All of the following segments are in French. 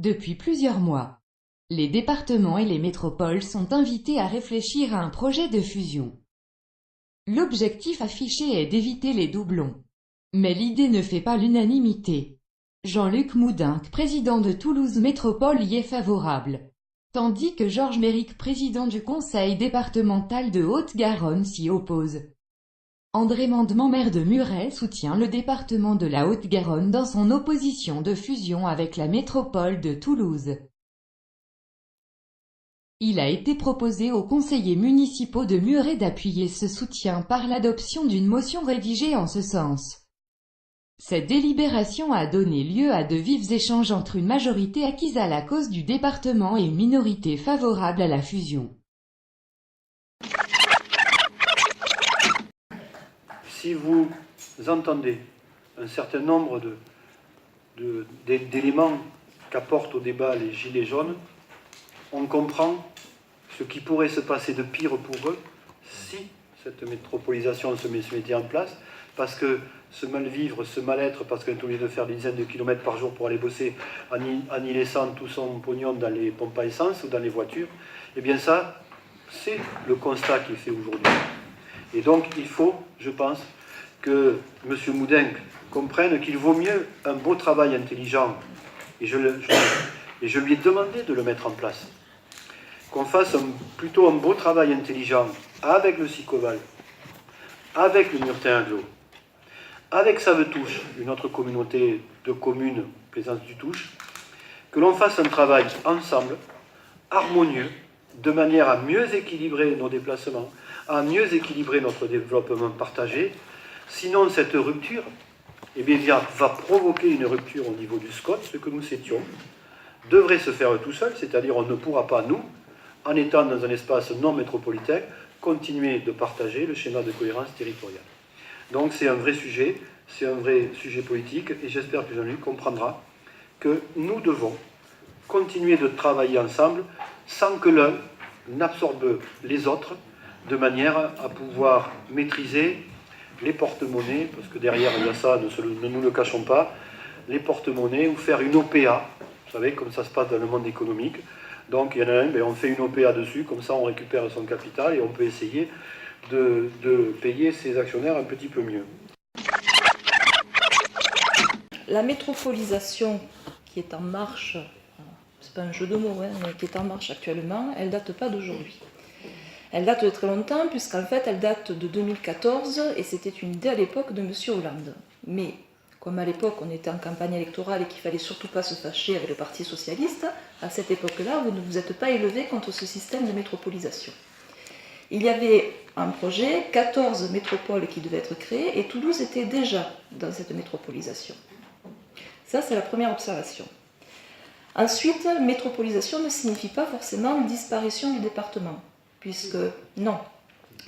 Depuis plusieurs mois, les départements et les métropoles sont invités à réfléchir à un projet de fusion. L'objectif affiché est d'éviter les doublons. Mais l'idée ne fait pas l'unanimité. Jean-Luc Moudenc, président de Toulouse Métropole, y est favorable, tandis que Georges Méric, président du conseil départemental de Haute-Garonne, s'y oppose. André Mandement, maire de Muret, soutient le département de la Haute-Garonne dans son opposition de fusion avec la métropole de Toulouse. Il a été proposé aux conseillers municipaux de Muret d'appuyer ce soutien par l'adoption d'une motion rédigée en ce sens. Cette délibération a donné lieu à de vifs échanges entre une majorité acquise à la cause du département et une minorité favorable à la fusion. Si vous entendez un certain nombre d'éléments qu'apportent au débat les Gilets jaunes, on comprend ce qui pourrait se passer de pire pour eux si cette métropolisation se mettait en place, parce que ce mal-vivre, ce mal-être, parce qu'on est obligé de faire des dizaines de kilomètres par jour pour aller bosser en y laissant tout son pognon dans les pompes à essence ou dans les voitures, eh bien ça, c'est le constat qui est fait aujourd'hui. Et donc il faut, je pense, que M. Moudenc comprenne qu'il vaut mieux un beau travail intelligent, et je lui ai demandé de le mettre en place, qu'on fasse plutôt un beau travail intelligent avec le Sicoval, avec le Murtin-Aglo, avec Savetouche, une autre communauté de communes, Plaisance du Touche, que l'on fasse un travail ensemble, harmonieux, de manière à mieux équilibrer nos déplacements, à mieux équilibrer notre développement partagé. Sinon, cette rupture va provoquer une rupture au niveau du SCOT, ce que nous souhaitions, devrait se faire tout seul, c'est-à-dire on ne pourra pas, nous, en étant dans un espace non métropolitain, continuer de partager le schéma de cohérence territoriale. Donc c'est un vrai sujet politique, et j'espère que Jean-Luc comprendra que nous devons continuer de travailler ensemble sans que l'un n'absorbe les autres, de manière à pouvoir maîtriser les porte-monnaies, parce que derrière il y a ça, ne nous le cachons pas, les porte-monnaies, ou faire une OPA, vous savez, comme ça se passe dans le monde économique. Donc il y en a un, on fait une OPA dessus, comme ça on récupère son capital et on peut essayer de payer ses actionnaires un petit peu mieux. La métropolisation qui est en marche, c'est pas un jeu de mots, mais qui est en marche actuellement, elle date pas d'aujourd'hui. Elle date de très longtemps, puisqu'en fait elle date de 2014, et c'était une idée à l'époque de M. Hollande. Mais comme à l'époque on était en campagne électorale et qu'il ne fallait surtout pas se fâcher avec le Parti socialiste, à cette époque-là, vous ne vous êtes pas élevé contre ce système de métropolisation. Il y avait un projet, 14 métropoles qui devaient être créées, et Toulouse était déjà dans cette métropolisation. Ça, c'est la première observation. Ensuite, métropolisation ne signifie pas forcément disparition du département, puisque, non,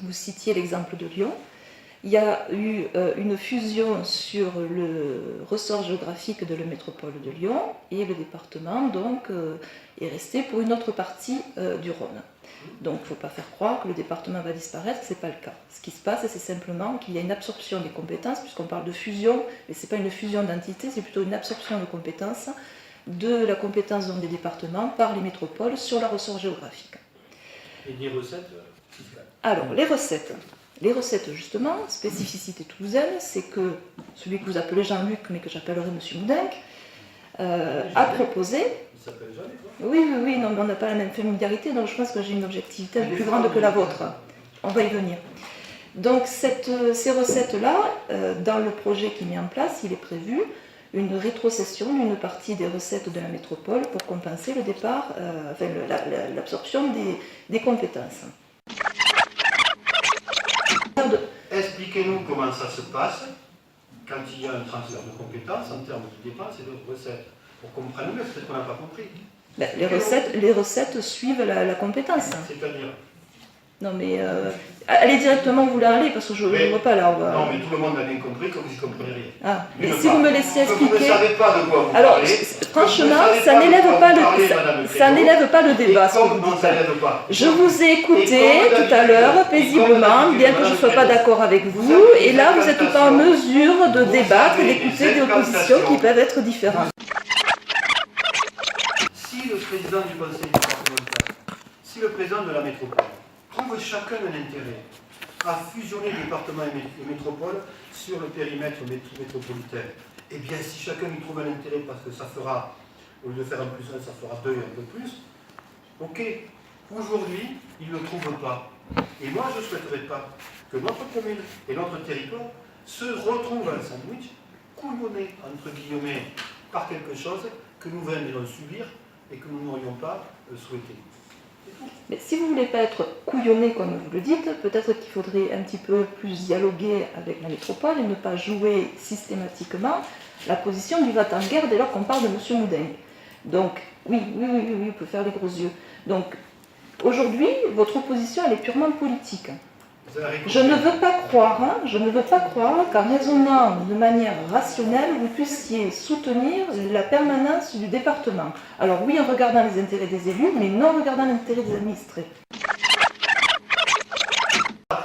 vous citiez l'exemple de Lyon, il y a eu une fusion sur le ressort géographique de la métropole de Lyon, et le département donc est resté pour une autre partie du Rhône. Donc il ne faut pas faire croire que le département va disparaître, ce n'est pas le cas. Ce qui se passe, c'est simplement qu'il y a une absorption des compétences, puisqu'on parle de fusion, mais ce n'est pas une fusion d'entités, c'est plutôt une absorption de compétences, de la compétence des départements par les métropoles sur leur ressort géographique. Et des recettes fiscales. Alors, les recettes. Les recettes, justement, spécificité toulousaine, c'est que celui que vous appelez Jean-Luc, mais que j'appellerai M. Moudenc, a proposé... Il s'appelle Jean-Luc, Oui, non, mais on n'a pas la même familiarité, donc je pense que j'ai une objectivité plus grande que la vôtre. On va y venir. Donc, ces recettes-là, dans le projet qui est mis en place, il est prévu une rétrocession d'une partie des recettes de la métropole pour compenser le départ, l'absorption des compétences. Expliquez-nous comment ça se passe quand il y a un transfert de compétences en termes de dépenses et de recettes. Pour qu'on comprenne mieux, peut-être qu'on n'a pas compris. Les recettes suivent la compétence. C'est-à-dire? Non mais, allez directement où vous voulez aller, parce que je ne vois pas là. Non mais tout le monde a bien compris, comme vous n'y comprenez rien. Ah, et si vous me laissiez expliquer... Vous ne savez pas de quoi vous Alors, parlez. franchement, ça n'élève pas le débat, ce que vous dites. Je vous ai écouté tout à l'heure, paisiblement, bien que je ne sois pas d'accord avec vous, et là, vous n'êtes pas en mesure de débattre et d'écouter des oppositions qui peuvent être différentes. président du conseil départemental, si le président de la métropole trouve chacun un intérêt à fusionner département et métropole sur le périmètre métropolitain, et bien si chacun y trouve un intérêt parce que ça fera, au lieu de faire un plus un, ça fera 2 et un peu plus, ok. Aujourd'hui, ils ne le trouvent pas. Et moi, je ne souhaiterais pas que notre commune et notre territoire se retrouvent un sandwich couillonné, entre guillemets, par quelque chose que nous venons subir et que nous n'aurions pas souhaité. Mais si vous ne voulez pas être couillonné comme vous le dites, peut-être qu'il faudrait un petit peu plus dialoguer avec la métropole et ne pas jouer systématiquement la position du va-t-en-guerre dès lors qu'on parle de M. Moudin. Donc, oui, on peut faire les gros yeux. Donc, aujourd'hui, votre opposition, elle est purement politique. Je ne veux pas croire qu'en raisonnant de manière rationnelle, vous puissiez soutenir la permanence du département. Alors oui, en regardant les intérêts des élus, mais non en regardant l'intérêt des administrés.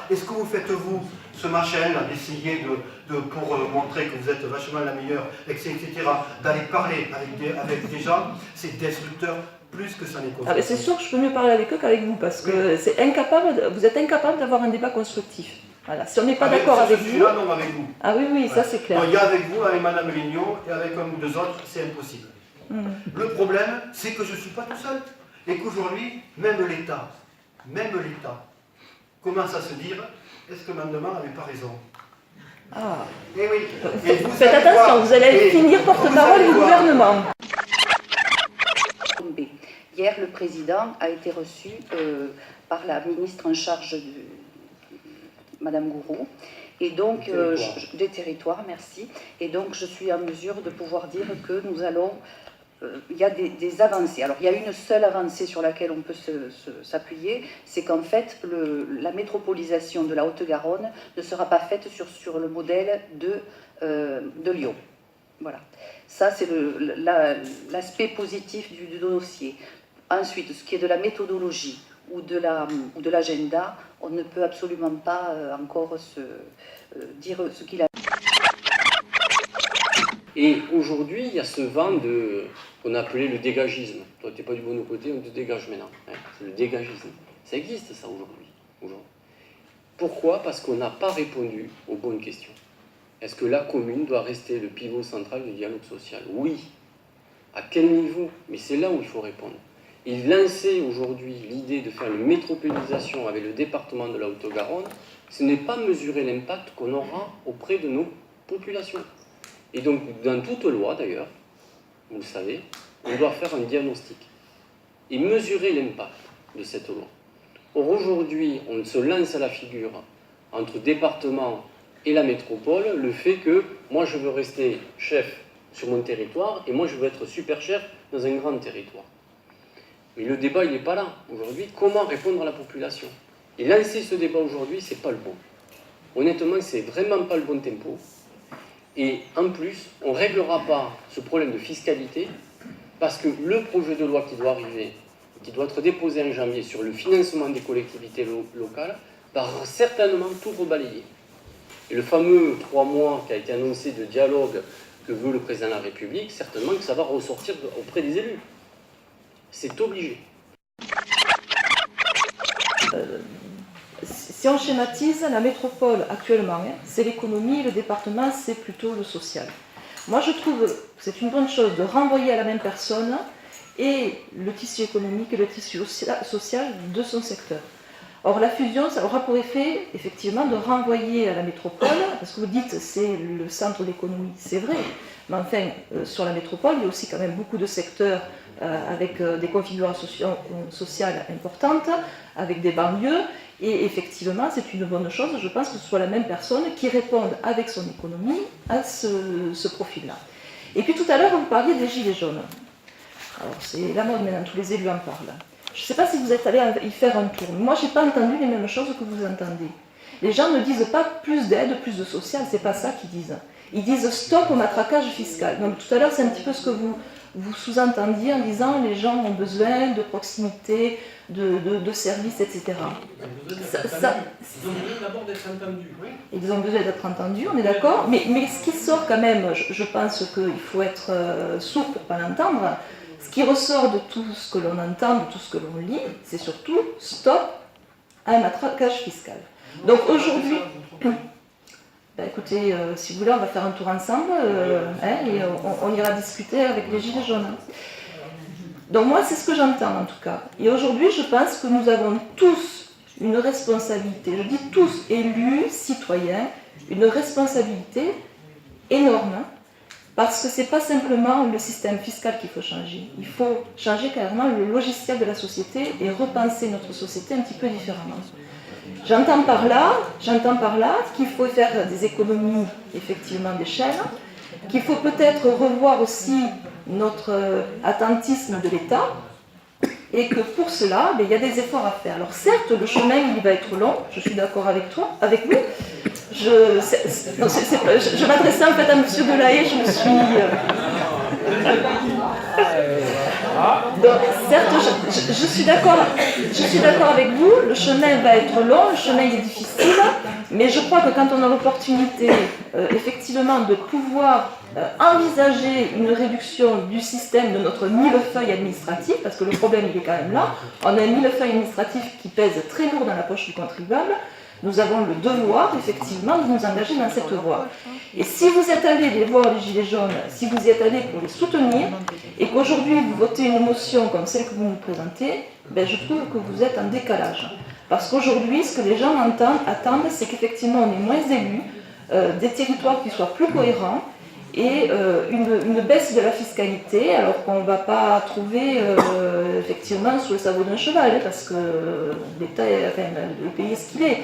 Est-ce que vous faites, vous, ce machin d'essayer pour montrer que vous êtes vachement la meilleure, etc., d'aller parler avec des gens, c'est destructeur plus que ça n'est constructif. C'est sûr que je peux mieux parler avec eux qu'avec vous, parce que vous êtes incapable d'avoir un débat constructif. Voilà. Si on n'est pas d'accord avec vous... Là, non, avec vous. Ah oui, ouais. Ça c'est clair. Il y a avec vous, avec Madame Lignon, et avec un ou deux autres, c'est impossible. Le problème, c'est que je ne suis pas tout seul. Et qu'aujourd'hui, même l'État commence à se dire, est-ce que Mandement n'avait pas raison? Ah. Et oui. Faites attention, vous allez finir porte-parole du gouvernement. Hier, le président a été reçu par la ministre en charge Madame Gouraud, et donc des territoires, merci. Et donc, je suis en mesure de pouvoir dire que nous allons. Il y a des avancées. Alors, il y a une seule avancée sur laquelle on peut s'appuyer, c'est qu'en fait, la métropolisation de la Haute-Garonne ne sera pas faite sur le modèle de Lyon. Voilà. Ça, c'est l'aspect positif du dossier. Ensuite, ce qui est de la méthodologie ou de l'agenda, on ne peut absolument pas encore dire ce qu'il a. Et aujourd'hui, il y a ce vent qu'on a appelé le dégagisme. Toi, tu n'es pas du bon côté, on te dégage maintenant. Hein, c'est le dégagisme. Ça existe, ça, aujourd'hui. Pourquoi? Parce qu'on n'a pas répondu aux bonnes questions. Est-ce que la commune doit rester le pivot central du dialogue social? Oui. À quel niveau? Mais c'est là où il faut répondre. Et lancer aujourd'hui l'idée de faire une métropolisation avec le département de la Haute-Garonne, ce n'est pas mesurer l'impact qu'on aura auprès de nos populations. Et donc, dans toute loi d'ailleurs, vous le savez, on doit faire un diagnostic et mesurer l'impact de cette loi. Or, aujourd'hui, on se lance à la figure entre département et la métropole le fait que moi je veux rester chef sur mon territoire et moi je veux être super chef dans un grand territoire. Mais le débat il n'est pas là. Aujourd'hui, comment répondre à la population? Et lancer ce débat aujourd'hui, c'est pas le bon. Honnêtement, c'est vraiment pas le bon tempo. Et en plus, on ne réglera pas ce problème de fiscalité parce que le projet de loi qui doit arriver, qui doit être déposé en janvier sur le financement des collectivités locales, va certainement tout rebalayer. Et le fameux 3 mois qui a été annoncé de dialogue que veut le président de la République, certainement que ça va ressortir auprès des élus. C'est obligé. Si on schématise, la métropole actuellement, c'est l'économie, le département, c'est plutôt le social. Moi, je trouve que c'est une bonne chose de renvoyer à la même personne et le tissu économique et le tissu social de son secteur. Or, la fusion, ça aura pour effet, effectivement, de renvoyer à la métropole, parce que vous dites c'est le centre d'économie, c'est vrai, mais enfin, sur la métropole, il y a aussi quand même beaucoup de secteurs avec des configurations sociales importantes, avec des banlieues, et effectivement, c'est une bonne chose, je pense que ce soit la même personne qui réponde avec son économie à ce profil-là. Et puis tout à l'heure, vous parliez des gilets jaunes. Alors, c'est la mode maintenant, tous les élus en parlent. Je ne sais pas si vous êtes allé y faire un tour, mais moi, je n'ai pas entendu les mêmes choses que vous entendez. Les gens ne disent pas plus d'aide, plus de social, c'est pas ça qu'ils disent. Ils disent stop au matraquage fiscal. Donc tout à l'heure, c'est un petit peu ce que vous sous-entendiez en disant les gens ont besoin de proximité, de services, etc. Ils ont besoin d'abord d'être entendus. Oui. Ils ont besoin d'être entendus, on est d'accord, mais ce qui sort quand même, je pense qu'il faut être sourd pour ne pas l'entendre, Ce qui ressort de tout ce que l'on entend, de tout ce que l'on lit, c'est surtout stop à un matraquage fiscal. Donc aujourd'hui, écoutez, si vous voulez, on va faire un tour ensemble et on ira discuter avec les Gilets jaunes. Donc moi, c'est ce que j'entends en tout cas. Et aujourd'hui, je pense que nous avons tous une responsabilité, je dis tous, élus, citoyens, une responsabilité énorme, parce que ce n'est pas simplement le système fiscal qu'il faut changer. Il faut changer carrément le logiciel de la société et repenser notre société un petit peu différemment. J'entends par là qu'il faut faire des économies effectivement d'échelle, qu'il faut peut-être revoir aussi notre attentisme de l'État, et que pour cela, il y a des efforts à faire. Alors certes, le chemin il va être long, je suis d'accord avec vous. Je m'adressais en fait à M. Delahaye, je me suis... Donc, certes, je suis d'accord avec vous, le chemin va être long, le chemin est difficile, mais je crois que quand on a l'opportunité, effectivement, de pouvoir envisager une réduction du système de notre millefeuille administratif, parce que le problème il est quand même là, on a un millefeuille administratif qui pèse très lourd dans la poche du contribuable, nous avons le devoir, effectivement, de nous engager dans cette voie. Et si vous êtes allés les voir, les Gilets jaunes, si vous y êtes allés pour les soutenir, et qu'aujourd'hui vous votez une motion comme celle que vous nous présentez, je trouve que vous êtes en décalage. Parce qu'aujourd'hui, ce que les gens attendent, c'est qu'effectivement on ait moins d'élus, des territoires qui soient plus cohérents, et une baisse de la fiscalité, alors qu'on ne va pas trouver effectivement sous le sabot d'un cheval, parce que l'État, le pays est ce qu'il est.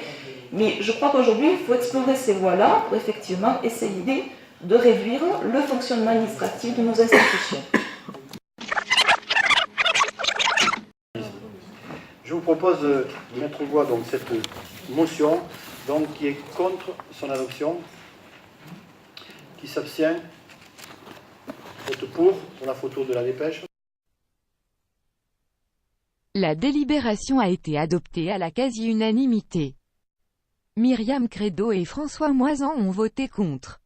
Mais je crois qu'aujourd'hui, il faut explorer ces voies-là pour effectivement essayer de réduire le fonctionnement administratif de nos institutions. Je vous propose de mettre en voie donc, cette motion qui est contre son adoption. Qui s'abstient? Vote pour la photo de la dépêche. La délibération a été adoptée à la quasi-unanimité. Myriam Credo et François Moisan ont voté contre.